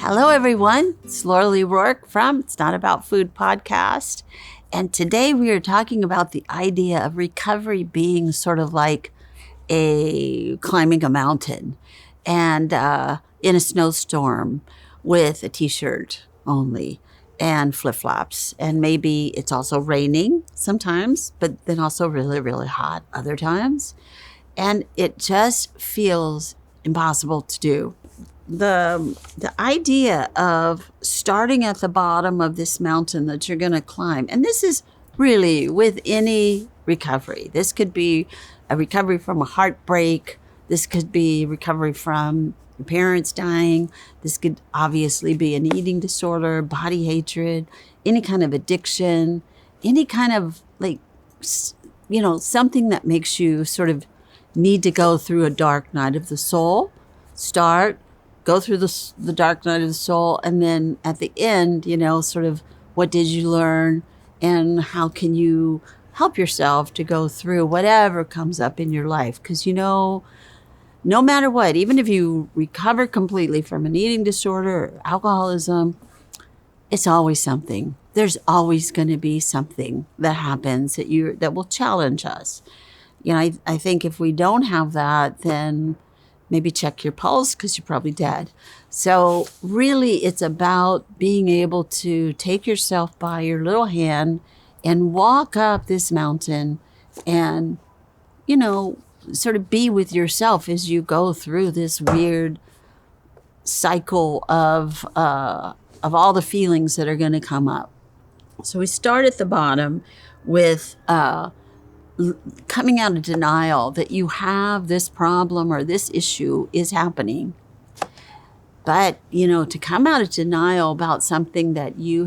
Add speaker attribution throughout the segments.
Speaker 1: Hello, everyone. It's Laura Lee Rourke from It's Not About Food podcast. And today we are talking about the idea of recovery being sort of like climbing a mountain and in a snowstorm with a t-shirt only and flip-flops. And maybe it's also raining sometimes, but then also really, really hot other times. And it just feels impossible to do. The idea of starting at the bottom of this mountain that you're going to climb, and this is really with any recovery. This could be a recovery from a heartbreak. This could be recovery from your parents dying. This could obviously be an eating disorder, body hatred, any kind of addiction, any kind of something that makes you sort of need to go through a dark night of the soul. Go through the dark night of the soul, and then at the end, sort of what did you learn and how can you help yourself to go through whatever comes up in your life? Because, no matter what, even if you recover completely from an eating disorder or alcoholism, it's always something. There's always going to be something that happens that will challenge us. I think if we don't have that, then maybe check your pulse because you're probably dead. So really, it's about being able to take yourself by your little hand and walk up this mountain and, sort of be with yourself as you go through this weird cycle of all the feelings that are going to come up. So we start at the bottom with coming out of denial that you have this problem or this issue is happening. But, to come out of denial about something that you're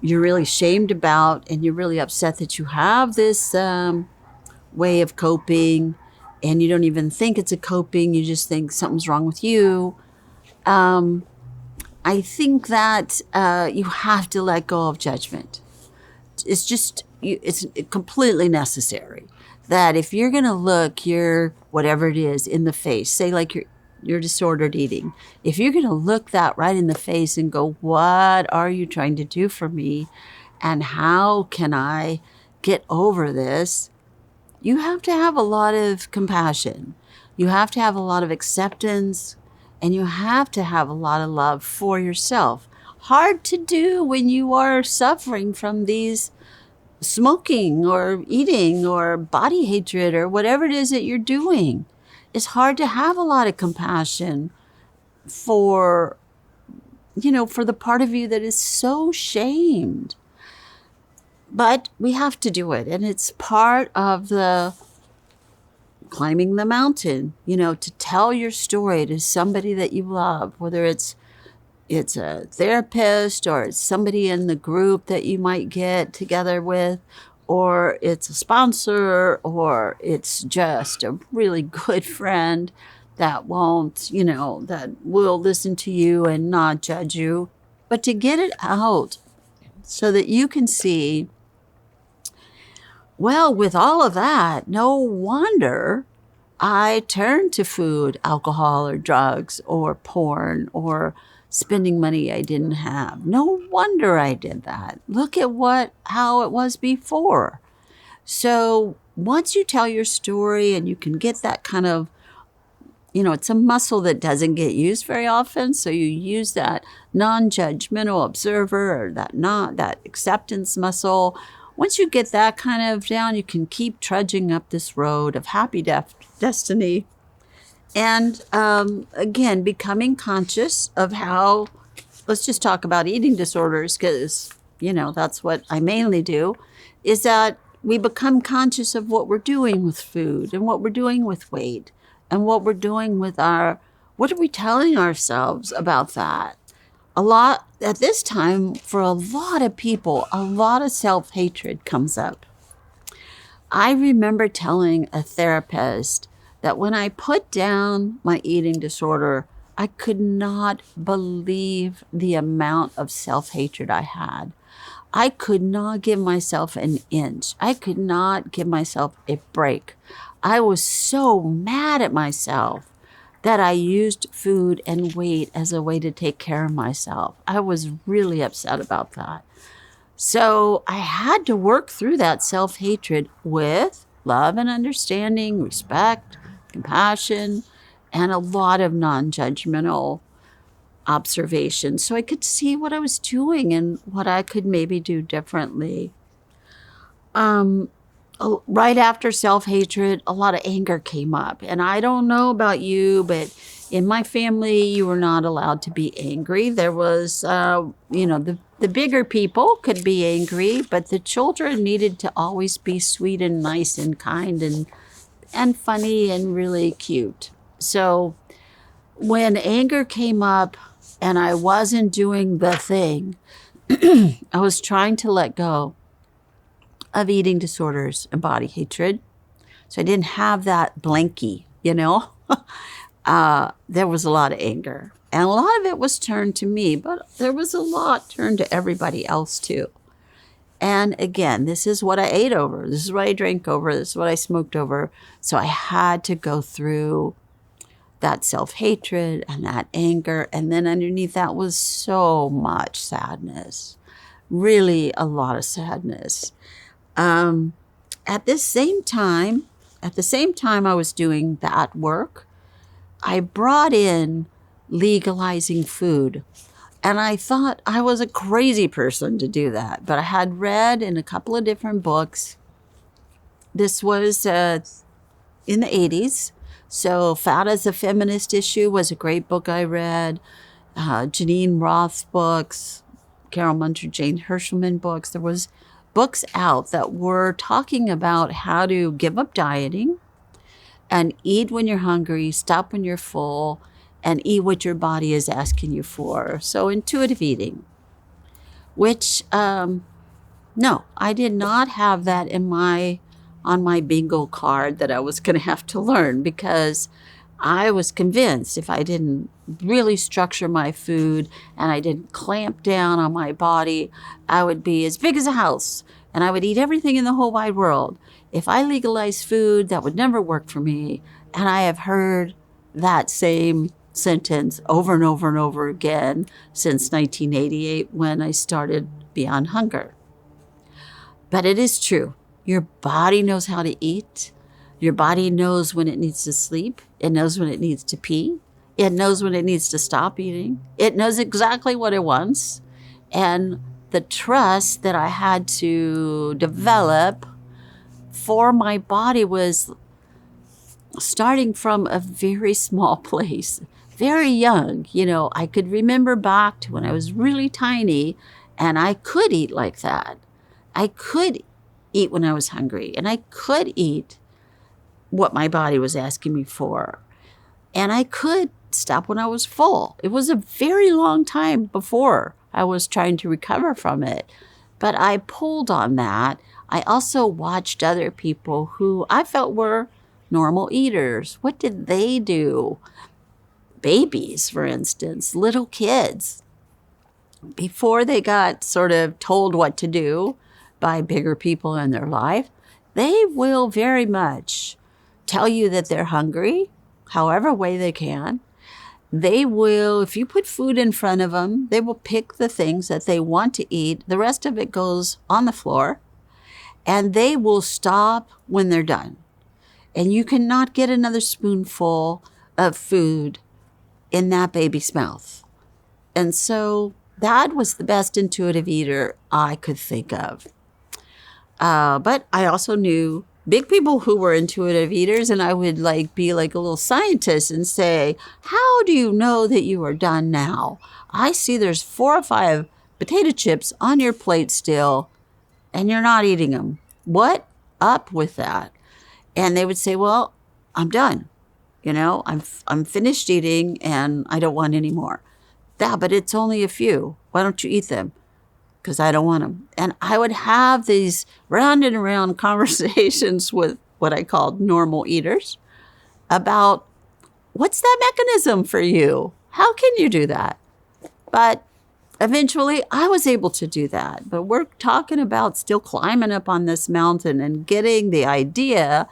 Speaker 1: really shamed about and you're really upset that you have this way of coping and you don't even think it's a coping, you just think something's wrong with you. I think that you have to let go of judgment. It's completely necessary that if you're going to look your whatever it is in the face, say like your disordered eating, if you're going to look that right in the face and go, what are you trying to do for me? And how can I get over this? You have to have a lot of compassion. You have to have a lot of acceptance, and you have to have a lot of love for yourself. Hard to do when you are suffering from these smoking or eating or body hatred or whatever it is that you're doing. It's hard to have a lot of compassion for the part of you that is so shamed. But we have to do it. And it's part of the climbing the mountain, to tell your story to somebody that you love, whether it's a therapist or it's somebody in the group that you might get together with, or it's a sponsor, or it's just a really good friend that that will listen to you and not judge you, but to get it out so that you can see, well, with all of that, no wonder I turned to food, alcohol, or drugs, or porn, or spending money I didn't have. No wonder I did that. Look at how it was before. So once you tell your story and you can get that kind of, it's a muscle that doesn't get used very often. So you use that non-judgmental observer or that acceptance muscle. Once you get that kind of down, you can keep trudging up this road of happy destiny. And again, becoming conscious of how, let's just talk about eating disorders because, that's what I mainly do, is that we become conscious of what we're doing with food and what we're doing with weight and what we're doing with what are we telling ourselves about that? A lot, at this time, for a lot of people, a lot of self-hatred comes up. I remember telling a therapist that when I put down my eating disorder, I could not believe the amount of self-hatred I had. I could not give myself an inch. I could not give myself a break. I was so mad at myself that I used food and weight as a way to take care of myself. I was really upset about that. So I had to work through that self-hatred with love and understanding, respect, compassion, and a lot of non-judgmental observation so I could see what I was doing and what I could maybe do differently. Right after self-hatred, a lot of anger came up. And I don't know about you, but in my family, you were not allowed to be angry. There was, the bigger people could be angry, but the children needed to always be sweet and nice and kind and funny and really cute. So when anger came up and I wasn't doing the thing, I was trying to let go of eating disorders and body hatred. So I didn't have that blankie, there was a lot of anger. And a lot of it was turned to me, but there was a lot turned to everybody else too. And again, this is what I ate over. This is what I drank over. This is what I smoked over. So I had to go through that self-hatred and that anger. And then underneath that was so much sadness, really a lot of sadness. At the same time I was doing that work, I brought in legalizing food. And I thought I was a crazy person to do that. But I had read in a couple of different books. This was in the 80s. So Fat as a Feminist Issue was a great book I read. Janine Roth's books, Carol Munter, Jane Hershelman books. There was books out that were talking about how to give up dieting and eat when you're hungry, stop when you're full, and eat what your body is asking you for. So intuitive eating, which, no, I did not have that on my bingo card that I was going to have to learn, because I was convinced if I didn't really structure my food and I didn't clamp down on my body, I would be as big as a house and I would eat everything in the whole wide world. If I legalized food, that would never work for me. And I have heard that same sentence over and over and over again since 1988 when I started Beyond Hunger. But it is true. Your body knows how to eat. Your body knows when it needs to sleep. It knows when it needs to pee. It knows when it needs to stop eating. It knows exactly what it wants. And the trust that I had to develop for my body was starting from a very small place, very young. I could remember back to when I was really tiny and I could eat like that. I could eat when I was hungry, and I could eat what my body was asking me for. And I could stop when I was full. It was a very long time before I was trying to recover from it. But I pulled on that. I also watched other people who I felt were normal eaters. What did they do? Babies, for instance, little kids. Before they got sort of told what to do by bigger people in their life, they will very much tell you that they're hungry, however way they can. They will, if you put food in front of them, they will pick the things that they want to eat. The rest of it goes on the floor, and they will stop when they're done. And you cannot get another spoonful of food in that baby's mouth. And so that was the best intuitive eater I could think of. But I also knew big people who were intuitive eaters, and I would be like a little scientist and say, how do you know that you are done now? I see there's 4 or 5 potato chips on your plate still, and you're not eating them. What up with that? And they would say, well, I'm done. I'm finished eating and I don't want any more. Yeah, but it's only a few. Why don't you eat them? Because I don't want them. And I would have these round and round conversations with what I called normal eaters about what's that mechanism for you? How can you do that? But eventually I was able to do that. But we're talking about still climbing up on this mountain and getting the idea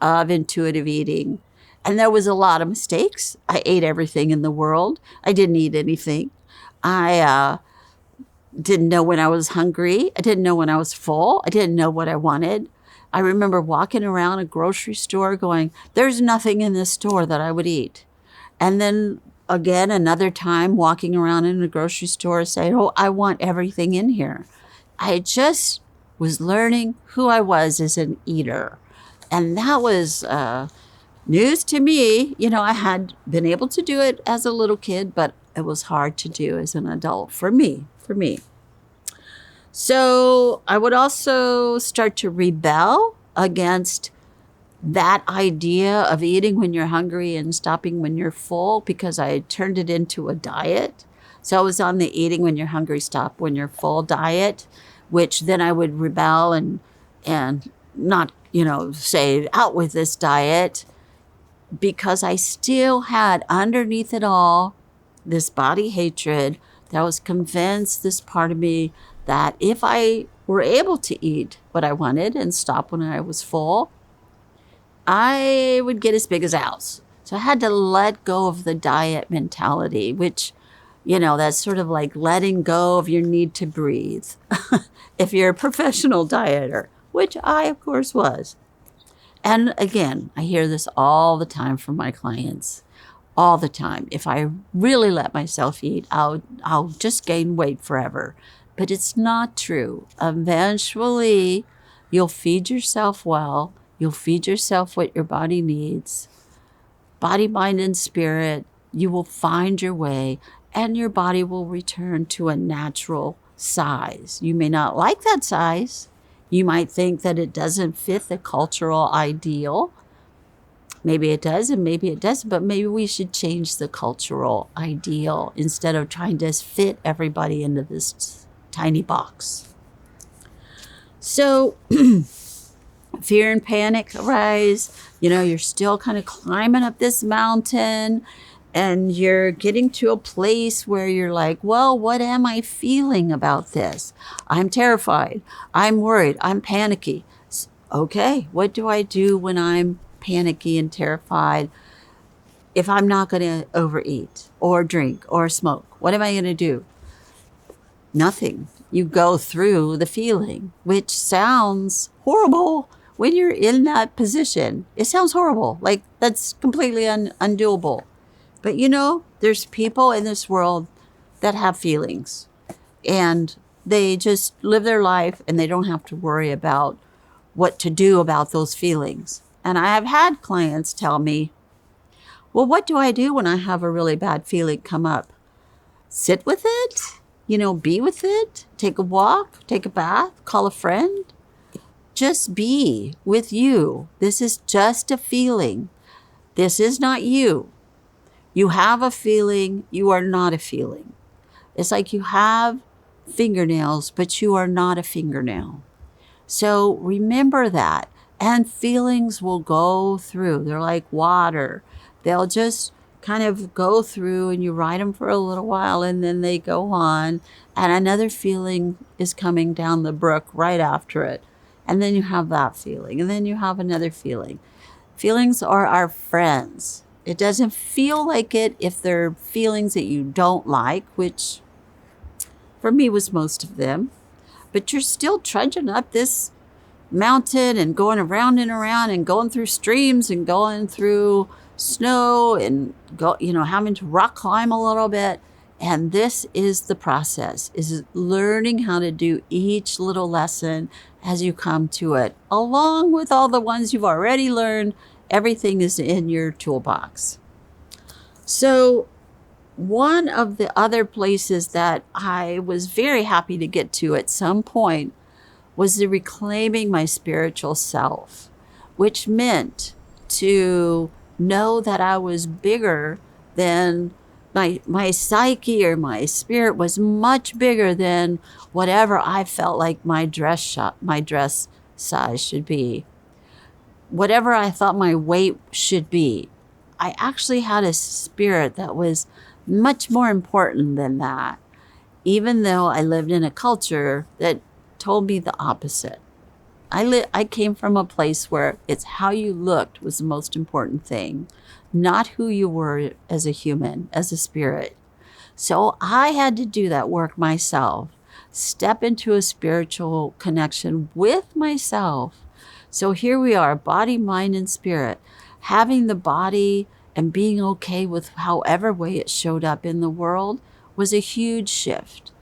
Speaker 1: of intuitive eating. And there was a lot of mistakes. I ate everything in the world. I didn't eat anything. I didn't know when I was hungry. I didn't know when I was full. I didn't know what I wanted. I remember walking around a grocery store going, there's nothing in this store that I would eat. And then again, another time walking around in a grocery store saying, oh, I want everything in here. I just was learning who I was as an eater. And that was news to me. You know, I had been able to do it as a little kid, but it was hard to do as an adult for me. So I would also start to rebel against that idea of eating when you're hungry and stopping when you're full, because I turned it into a diet. So I was on the eating when you're hungry, stop when you're full diet, which then I would rebel and not, say out with this diet, because I still had underneath it all this body hatred that was convinced, this part of me, that if I were able to eat what I wanted and stop when I was full, I would get as big as a house. So I had to let go of the diet mentality, which, that's sort of like letting go of your need to breathe. If you're a professional dieter, which I, of course, was. And again, I hear this all the time from my clients. All the time. If I really let myself eat, I'll just gain weight forever. But it's not true. Eventually, you'll feed yourself well. You'll feed yourself what your body needs. Body, mind, and spirit. You will find your way, and your body will return to a natural size. You may not like that size. You might think that it doesn't fit the cultural ideal. Maybe it does and maybe it doesn't, but maybe we should change the cultural ideal instead of trying to fit everybody into this tiny box. So fear and panic arise. You're still kind of climbing up this mountain and you're getting to a place where you're like, well, what am I feeling about this? I'm terrified. I'm worried. I'm panicky. Okay, what do I do when I'm panicky and terrified? If I'm not going to overeat or drink or smoke, what am I going to do? Nothing. You go through the feeling, which sounds horrible when you're in that position. It sounds horrible. Like that's completely undoable. But there's people in this world that have feelings and they just live their life and they don't have to worry about what to do about those feelings. And I have had clients tell me, well, what do I do when I have a really bad feeling come up? Sit with it, be with it, take a walk, take a bath, call a friend. Just be with you. This is just a feeling. This is not you. You have a feeling, you are not a feeling. It's like you have fingernails, but you are not a fingernail. So remember that. And feelings will go through. They're like water. They'll just kind of go through and you ride them for a little while and then they go on. And another feeling is coming down the brook right after it. And then you have that feeling. And then you have another feeling. Feelings are our friends. It doesn't feel like it if they're feelings that you don't like, which for me was most of them. But you're still trudging up this mountain and going around and around and going through streams and going through snow and having to rock climb a little bit. And this is the process, is learning how to do each little lesson as you come to it, along with all the ones you've already learned. Everything is in your toolbox. So one of the other places that I was very happy to get to at some point was the reclaiming my spiritual self, which meant to know that I was bigger than my psyche, or my spirit was much bigger than whatever I felt like my dress size should be. Whatever I thought my weight should be. I actually had a spirit that was much more important than that, even though I lived in a culture that told me the opposite. I came from a place where it's how you looked was the most important thing, not who you were as a human, as a spirit. So I had to do that work myself, step into a spiritual connection with myself. So here we are, body, mind, and spirit, having the body and being okay with however way it showed up in the world was a huge shift.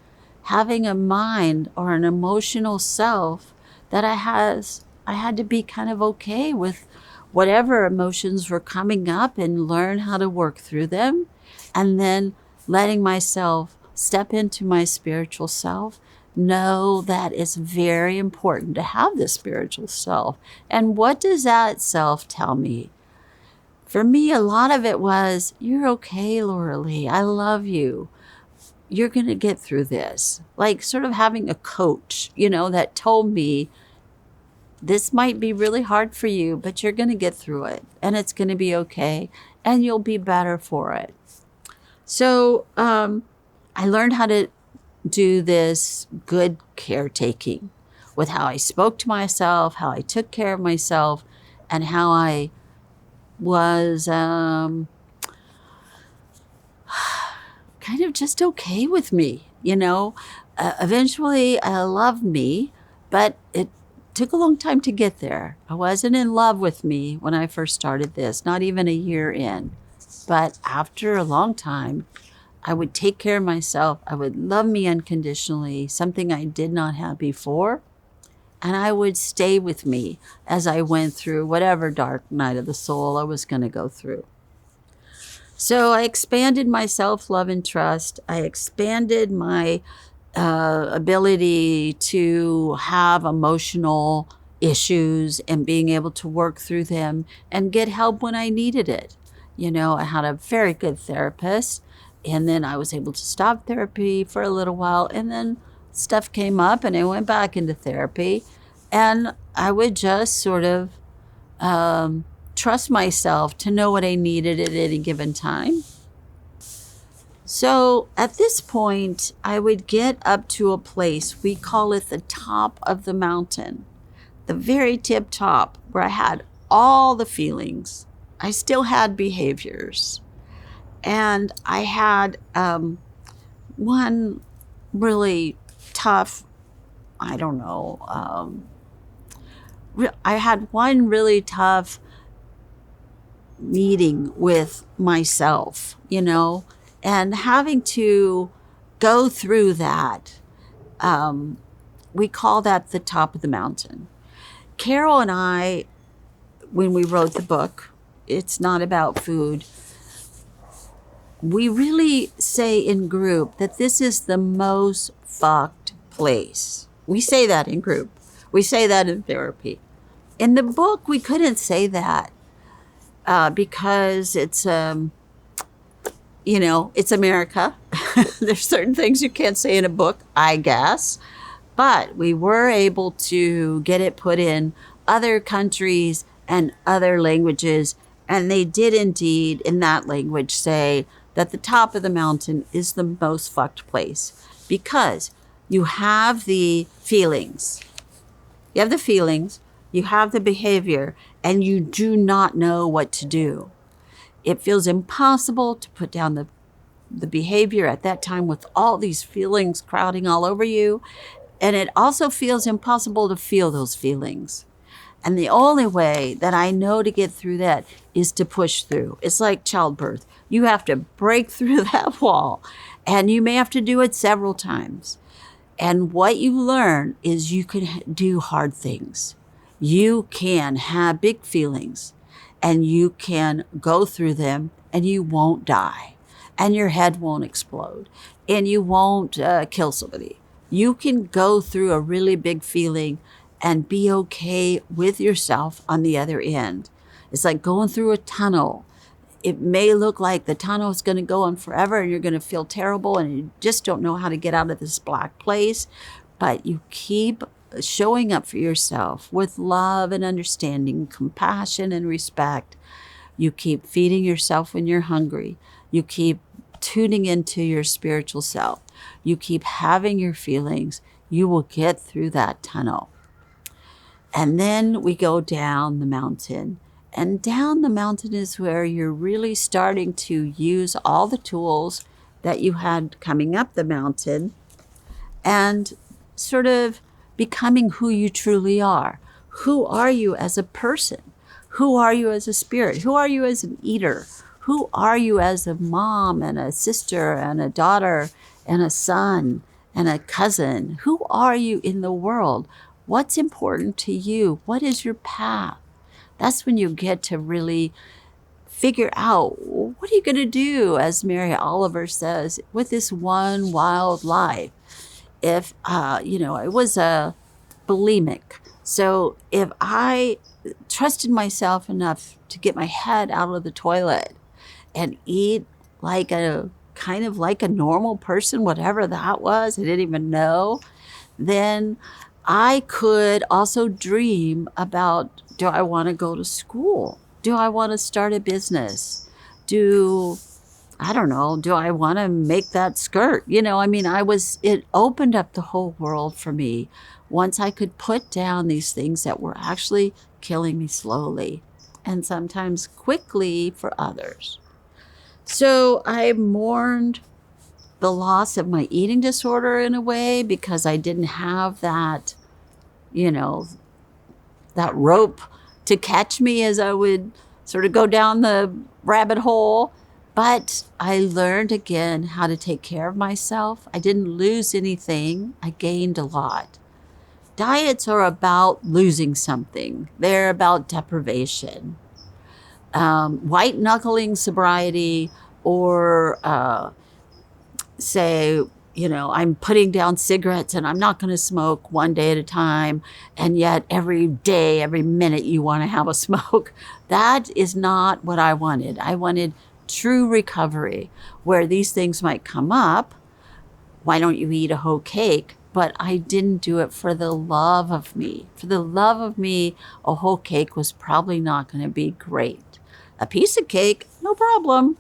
Speaker 1: Having a mind or an emotional self that I had to be kind of okay with whatever emotions were coming up and learn how to work through them, and then letting myself step into my spiritual self. Know that it's very important to have this spiritual self. And what does that self tell me? For me, a lot of it was, you're okay, Laura Lee. I love you. You're going to get through this. Like sort of having a coach, that told me this might be really hard for you, but you're going to get through it and it's going to be okay and you'll be better for it. So I learned how to do this good caretaking with how I spoke to myself, how I took care of myself, and how I was kind of just okay with me, Eventually, I loved me, but it took a long time to get there. I wasn't in love with me when I first started this, not even a year in. But after a long time, I would take care of myself. I would love me unconditionally, something I did not have before. And I would stay with me as I went through whatever dark night of the soul I was going to go through. So I expanded my self-love and trust. I expanded my ability to have emotional issues and being able to work through them and get help when I needed it. I had a very good therapist, and then I was able to stop therapy for a little while, and then stuff came up and I went back into therapy, and I would just sort of trust myself to know what I needed at any given time. So at this point, I would get up to a place, we call it the top of the mountain, the very tip top, where I had all the feelings. I still had behaviors. And I had one really tough, I don't know, I had one really tough meeting with myself, and having to go through that. We call that the top of the mountain. Carol and I, when we wrote the book, It's Not About Food, we really say in group that this is the most fucked place. We say that in group. We say that in therapy. In the book, we couldn't say that because it's, it's America. There's certain things you can't say in a book, I guess. But we were able to get it put in other countries and other languages. And they did indeed, in that language, say that the top of the mountain is the most fucked place because you have the feelings. You have the feelings, you have the behavior, and you do not know what to do. It feels impossible to put down the behavior at that time with all these feelings crowding all over you. And it also feels impossible to feel those feelings. And the only way that I know to get through that is to push through. It's like childbirth. You have to break through that wall, and you may have to do it several times. And what you learn is you can do hard things. You can have big feelings, and you can go through them, and you won't die, and your head won't explode, and you won't kill somebody. You can go through a really big feeling and be okay with yourself on the other end. It's like going through a tunnel. It may look like the tunnel is going to go on forever and you're going to feel terrible and you just don't know how to get out of this black place. But you keep showing up for yourself with love and understanding, compassion and respect. You keep feeding yourself when you're hungry. You keep tuning into your spiritual self. You keep having your feelings. You will get through that tunnel. And then we go down the mountain. And down the mountain is where you're really starting to use all the tools that you had coming up the mountain and sort of becoming who you truly are. Who are you as a person? Who are you as a spirit? Who are you as an eater? Who are you as a mom and a sister and a daughter and a son and a cousin? Who are you in the world? What's important to you? What is your path? That's when you get to really figure out, what are you going to do, as Mary Oliver says, with this one wild life? If, I was a bulimic. So if I trusted myself enough to get my head out of the toilet and eat like a kind of like a normal person, whatever that was, I didn't even know, then I could also dream about, do I want to go to school? Do I want to start a business? Do I want to make that skirt? It opened up the whole world for me once I could put down these things that were actually killing me slowly and sometimes quickly for others. So I mourned the loss of my eating disorder in a way, because I didn't have that, that rope to catch me as I would sort of go down the rabbit hole. But I learned again how to take care of myself. I didn't lose anything. I gained a lot. Diets are about losing something. They're about deprivation. White knuckling sobriety, or say, I'm putting down cigarettes and I'm not going to smoke one day at a time, and yet every day, every minute you want to have a smoke. That is not what I wanted. I wanted true recovery, where these things might come up. Why don't you eat a whole cake? But I didn't do it for the love of me. For the love of me, a whole cake was probably not going to be great. A piece of cake, no problem.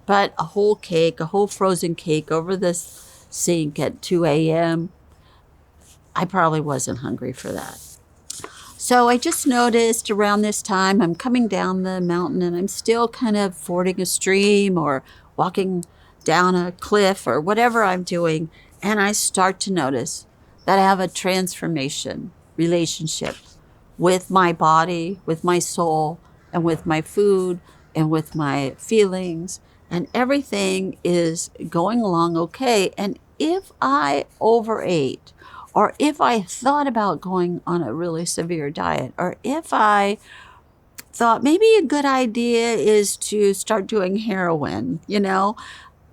Speaker 1: But a whole cake, a whole frozen cake over the sink at 2 a.m., I probably wasn't hungry for that. So I just noticed around this time, I'm coming down the mountain and I'm still kind of fording a stream or walking down a cliff or whatever I'm doing. And I start to notice that I have a transformation relationship with my body, with my soul, and with my food, and with my feelings. And everything is going along okay. And if I overate, or if I thought about going on a really severe diet, or if I thought maybe a good idea is to start doing heroin,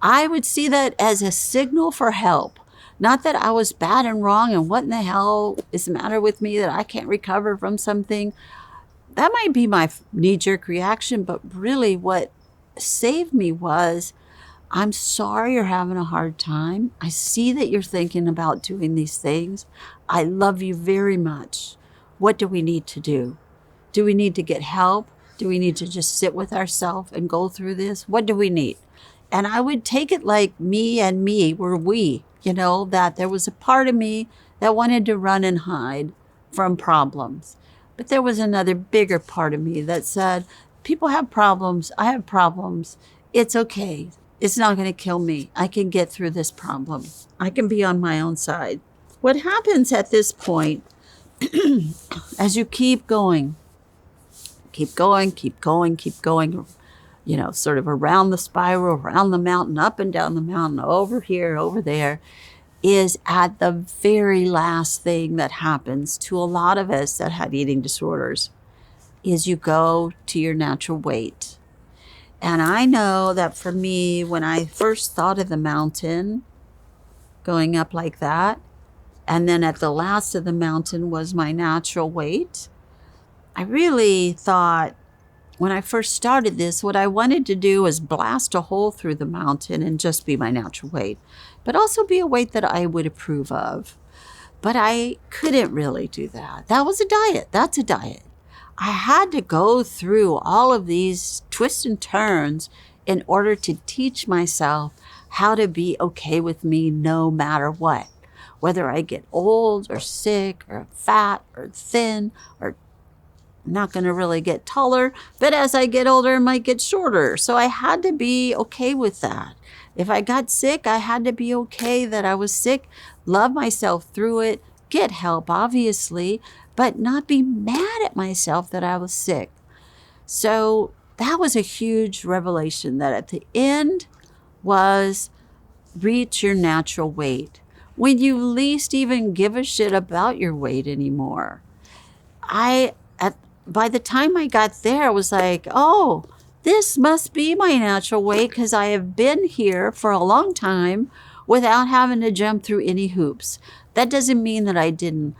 Speaker 1: I would see that as a signal for help. Not that I was bad and wrong and what in the hell is the matter with me that I can't recover from something. That might be my knee-jerk reaction, but really what saved me was, I'm sorry you're having a hard time. I see that you're thinking about doing these things. I love you very much. What do we need to do? Do we need to get help? Do we need to just sit with ourselves and go through this? What do we need? And I would take it like me and me were we, that there was a part of me that wanted to run and hide from problems. But there was another bigger part of me that said, people have problems. I have problems. It's okay. It's not going to kill me. I can get through this problem. I can be on my own side. What happens at this point, as you keep going, sort of around the spiral, around the mountain, up and down the mountain, over here, over there, is at the very last thing that happens to a lot of us that had eating disorders, is you go to your natural weight. And I know that for me, when I first thought of the mountain going up like that, and then at the last of the mountain was my natural weight, I really thought, when I first started this, what I wanted to do was blast a hole through the mountain and just be my natural weight, but also be a weight that I would approve of. But I couldn't really do that. That was a diet. That's a diet. I had to go through all of these twists and turns in order to teach myself how to be okay with me no matter what. whether I get old or sick or fat or thin, or I'm not going to really get taller, but as I get older, I might get shorter. So I had to be okay with that. If I got sick, I had to be okay that I was sick, love myself through it, get help, obviously, but not be mad at myself that I was sick. So that was a huge revelation, that at the end was reach your natural weight. When you least even give a shit about your weight anymore. By the time I got there, I was like, oh, this must be my natural weight, because I have been here for a long time without having to jump through any hoops. That doesn't mean that I didn't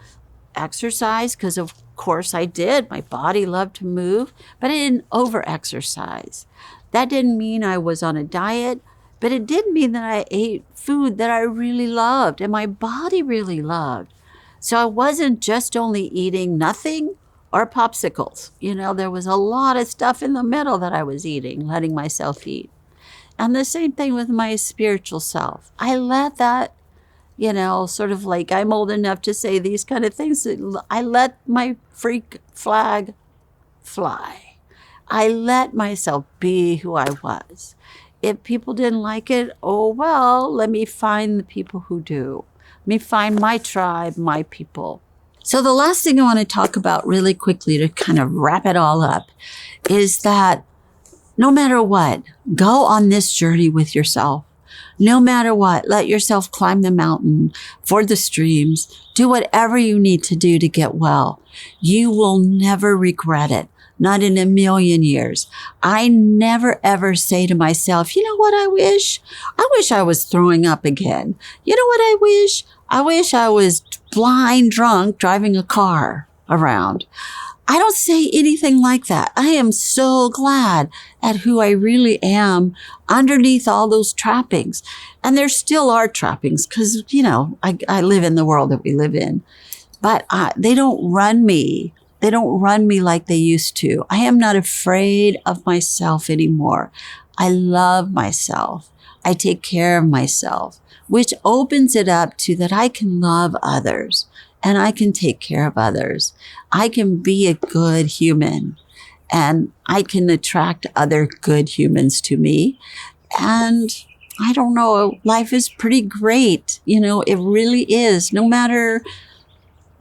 Speaker 1: exercise, because of course I did. My body loved to move, but I didn't over-exercise. That didn't mean I was on a diet, but it did mean that I ate food that I really loved and my body really loved. So I wasn't just only eating nothing or popsicles. There was a lot of stuff in the middle that I was eating, letting myself eat. And the same thing with my spiritual self. I let that, sort of like, I'm old enough to say these kind of things. I let my freak flag fly. I let myself be who I was. If people didn't like it, oh, well, let me find the people who do. Let me find my tribe, my people. So the last thing I want to talk about really quickly to kind of wrap it all up is that no matter what, go on this journey with yourself. No matter what, let yourself climb the mountain, ford the streams, do whatever you need to do to get well. You will never regret it. Not in a million years. I never ever say to myself, you know what I wish? I wish I was throwing up again. You know what I wish? I wish I was blind drunk driving a car around. I don't say anything like that. I am so glad at who I really am underneath all those trappings. And there still are trappings because, I live in the world that we live in. But they don't run me. They don't run me like they used to. I am not afraid of myself anymore. I love myself. I take care of myself, which opens it up to that I can love others and I can take care of others. I can be a good human and I can attract other good humans to me. And I don't know, life is pretty great. It really is. No matter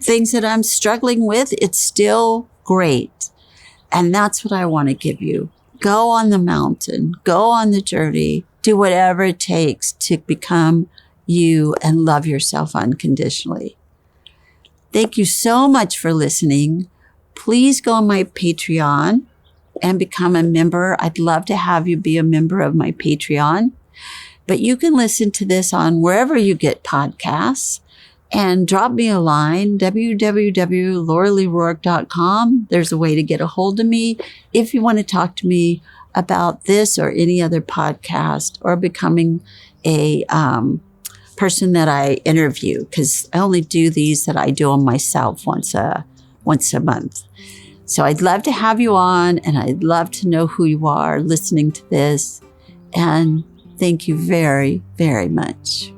Speaker 1: things that I'm struggling with, it's still great. And that's what I want to give you. Go on the mountain, go on the journey, do whatever it takes to become you and love yourself unconditionally. Thank you so much for listening. Please go on my Patreon and become a member. I'd love to have you be a member of my Patreon. But you can listen to this on wherever you get podcasts. And drop me a line, www.lauraleerourke.com. There's a way to get a hold of me if you want to talk to me about this or any other podcast or becoming a person that I interview, because I only do these that I do on myself once a month. So I'd love to have you on, and I'd love to know who you are listening to this. And thank you very, very much.